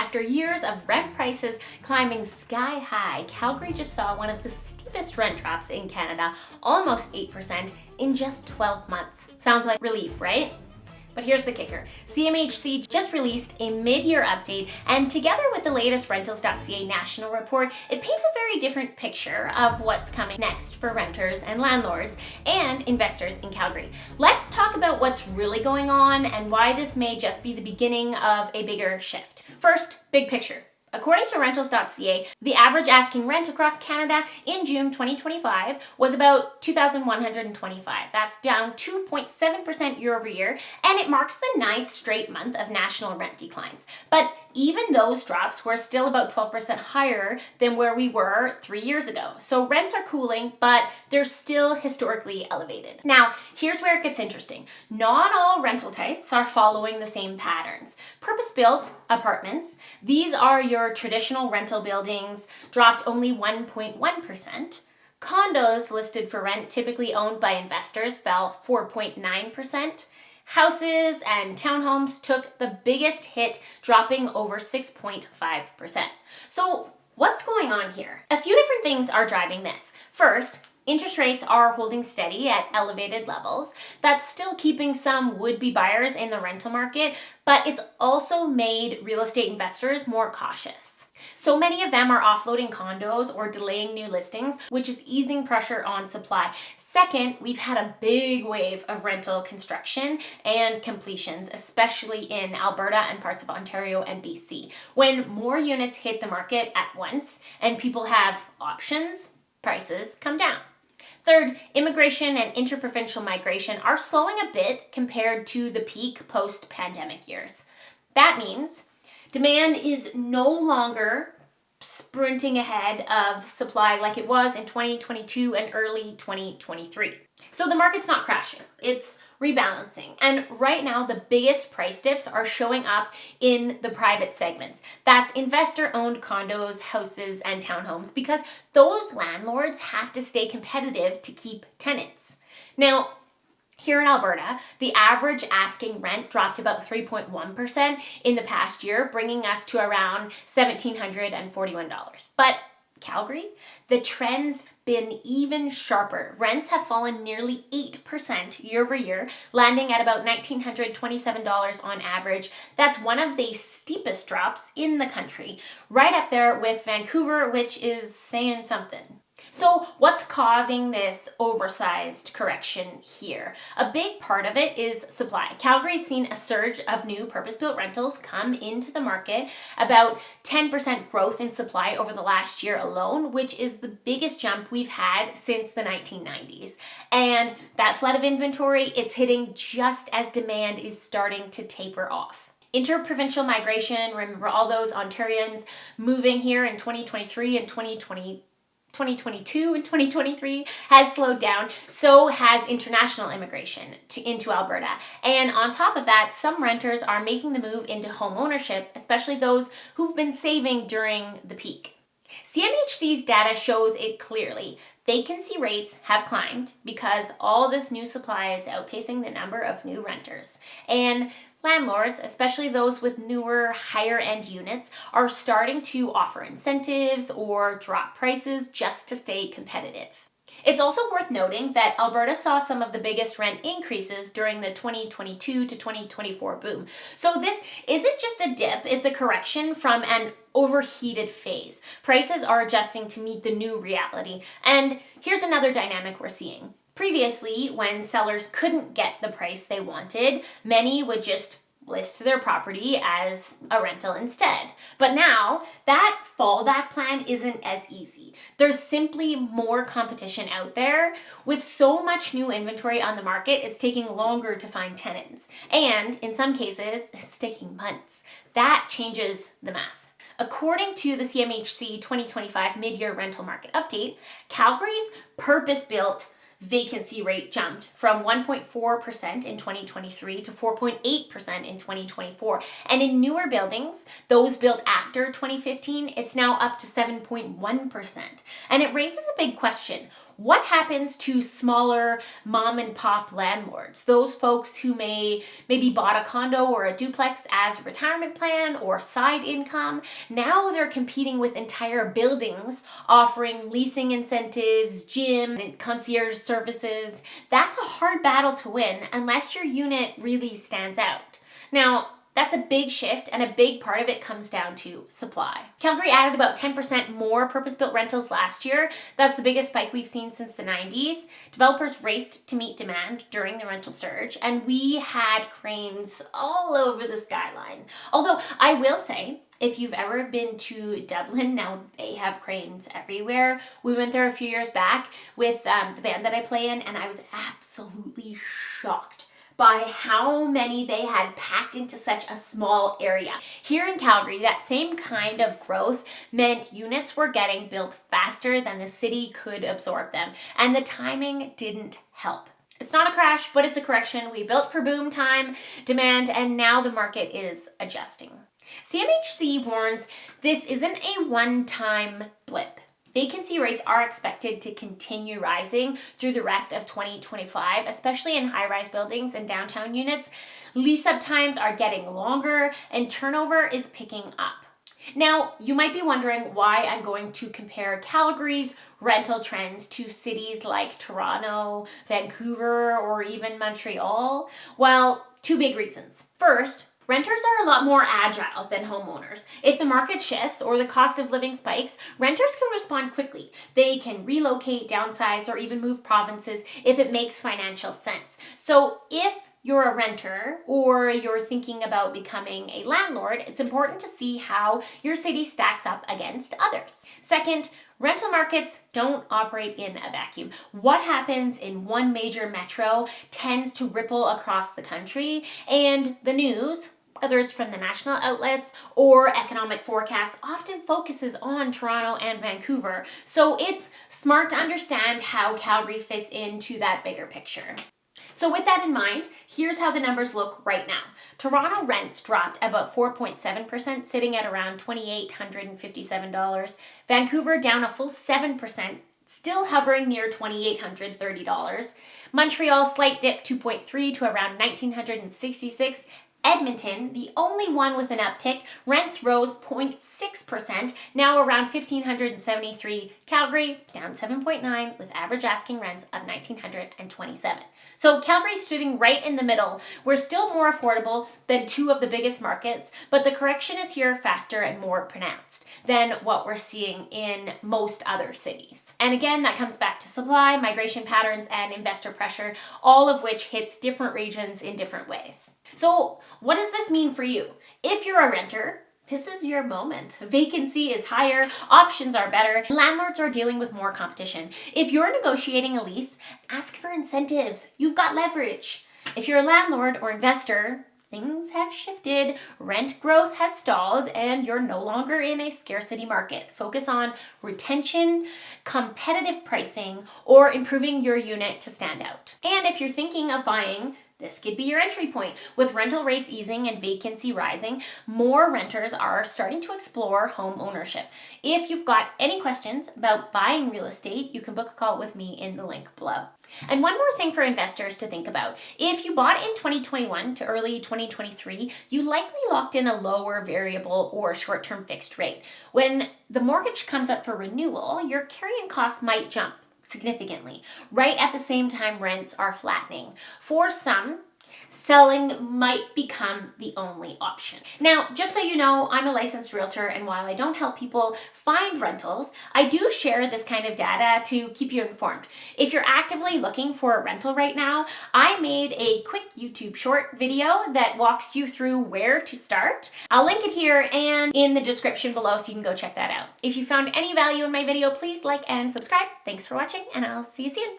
After years of rent prices climbing sky high, Calgary just saw one of the steepest rent drops in Canada, almost 8% in just 12 months. Sounds like relief, right? But here's the kicker. CMHC just released a mid-year update, and together with the latest Rentals.ca national report, it paints a very different picture of what's coming next for renters and landlords and investors in Calgary. Let's talk about what's really going on and why this may just be the beginning of a bigger shift. First, big picture. According to Rentals.ca, the average asking rent across Canada in June 2025 was about $2,125. That's down 2.7% year over year, and it marks the 9th straight month of national rent declines. But even those drops were still about 12% higher than where we were 3 years ago. So rents are cooling, but they're still historically elevated. Now, here's where it gets interesting. Not all rental types are following the same patterns. Purpose-built apartments, these are your traditional rental buildings, dropped only 1.1%. Condos listed for rent, typically owned by investors, fell 4.9%. Houses and townhomes took the biggest hit, dropping over 6.5%. So what's going on here? A few different things are driving this. First, interest rates are holding steady at elevated levels. That's still keeping some would-be buyers in the rental market, but it's also made real estate investors more cautious. So many of them are offloading condos or delaying new listings, which is easing pressure on supply. Second, we've had a big wave of rental construction and completions, especially in Alberta and parts of Ontario and BC. When more units hit the market at once and people have options, prices come down. Third, immigration and interprovincial migration are slowing a bit compared to the peak post-pandemic years. That means demand is no longer sprinting ahead of supply like it was in 2022 and early 2023. So the market's not crashing, it's rebalancing. And right now, the biggest price dips are showing up in the private segments. That's investor-owned condos, houses, and townhomes, because those landlords have to stay competitive to keep tenants. Now, here in Alberta, the average asking rent dropped about 3.1% in the past year, bringing us to around $1,741. But Calgary, the trend's been even sharper. Rents have fallen nearly 8% year over year, landing at about $1,927 on average. That's one of the steepest drops in the country, right up there with Vancouver, which is saying something. So what's causing this oversized correction here? A big part of it is supply. Calgary's seen a surge of new purpose-built rentals come into the market, about 10% growth in supply over the last year alone, which is the biggest jump we've had since the 1990s. And that flood of inventory, it's hitting just as demand is starting to taper off. Interprovincial migration, remember all those Ontarians moving here in 2023 and 2022 and 2023 has slowed down. So has international immigration into Alberta. And on top of that, some renters are making the move into home ownership, especially those who've been saving during the peak. CMHC's data shows it clearly. Vacancy rates have climbed because all this new supply is outpacing the number of new renters. And landlords, especially those with newer, higher-end units, are starting to offer incentives or drop prices just to stay competitive. It's also worth noting that Alberta saw some of the biggest rent increases during the 2022 to 2024 boom. So this isn't just a dip, it's a correction from an overheated phase. Prices are adjusting to meet the new reality. And here's another dynamic we're seeing. Previously, when sellers couldn't get the price they wanted, many would just list their property as a rental instead. But now, that fallback plan isn't as easy. There's simply more competition out there. With so much new inventory on the market, it's taking longer to find tenants. And in some cases, it's taking months. That changes the math. According to the CMHC 2025 mid-year rental market update, Calgary's purpose-built vacancy rate jumped from 1.4% in 2023 to 4.8% in 2024. And in newer buildings, those built after 2015, it's now up to 7.1%. And it raises a big question. What happens to smaller mom and pop landlords? Those folks who maybe bought a condo or a duplex as a retirement plan or side income. Now they're competing with entire buildings offering leasing incentives, gym, and concierge services. That's a hard battle to win unless your unit really stands out. Now, that's a big shift, and a big part of it comes down to supply. Calgary added about 10% more purpose-built rentals last year. That's the biggest spike we've seen since the 90s. Developers raced to meet demand during the rental surge, and we had cranes all over the skyline. Although I will say, if you've ever been to Dublin, now they have cranes everywhere. We went there a few years back with the band that I play in, and I was absolutely shocked by how many they had packed into such a small area. Here in Calgary, that same kind of growth meant units were getting built faster than the city could absorb them, and the timing didn't help. It's not a crash, but it's a correction. We built for boom time, demand, and now the market is adjusting. CMHC warns this isn't a one-time blip. Vacancy rates are expected to continue rising through the rest of 2025, especially in high-rise buildings and downtown units. Lease-up times are getting longer and turnover is picking up. Now, you might be wondering why I'm going to compare Calgary's rental trends to cities like Toronto, Vancouver, or even Montreal. Well, two big reasons. First, renters are a lot more agile than homeowners. If the market shifts or the cost of living spikes, renters can respond quickly. They can relocate, downsize, or even move provinces if it makes financial sense. So if you're a renter or you're thinking about becoming a landlord, it's important to see how your city stacks up against others. Second, rental markets don't operate in a vacuum. What happens in one major metro tends to ripple across the country, and the news, whether it's from the national outlets or economic forecasts, often focuses on Toronto and Vancouver. So it's smart to understand how Calgary fits into that bigger picture. So with that in mind, here's how the numbers look right now. Toronto rents dropped about 4.7%, sitting at around $2,857. Vancouver down a full 7%, still hovering near $2,830. Montreal slight dip 2.3 to around $1,966. Edmonton, the only one with an uptick, rents rose 0.6%, now around $1,573. Calgary down 7.9 with average asking rents of $1,927. So Calgary's sitting right in the middle. We're still more affordable than two of the biggest markets, but the correction is here faster and more pronounced than what we're seeing in most other cities. And again, that comes back to supply, migration patterns, and investor pressure, all of which hits different regions in different ways. So what does this mean for you? If you're a renter, this is your moment. Vacancy is higher, options are better, landlords are dealing with more competition. If you're negotiating a lease, ask for incentives. You've got leverage. If you're a landlord or investor, things have shifted, rent growth has stalled, and you're no longer in a scarcity market. Focus on retention, competitive pricing, or improving your unit to stand out. And if you're thinking of buying, this could be your entry point. With rental rates easing and vacancy rising, more renters are starting to explore home ownership. If you've got any questions about buying real estate, you can book a call with me in the link below. And one more thing for investors to think about. If you bought in 2021 to early 2023, you likely locked in a lower variable or short-term fixed rate. When the mortgage comes up for renewal, your carrying costs might jump significantly, right at the same time rents are flattening. For some, selling might become the only option. Now, just so you know, I'm a licensed realtor, and while I don't help people find rentals, I do share this kind of data to keep you informed. If you're actively looking for a rental right now, I made a quick YouTube short video that walks you through where to start. I'll link it here and in the description below so you can go check that out. If you found any value in my video, please like and subscribe. Thanks for watching, and I'll see you soon.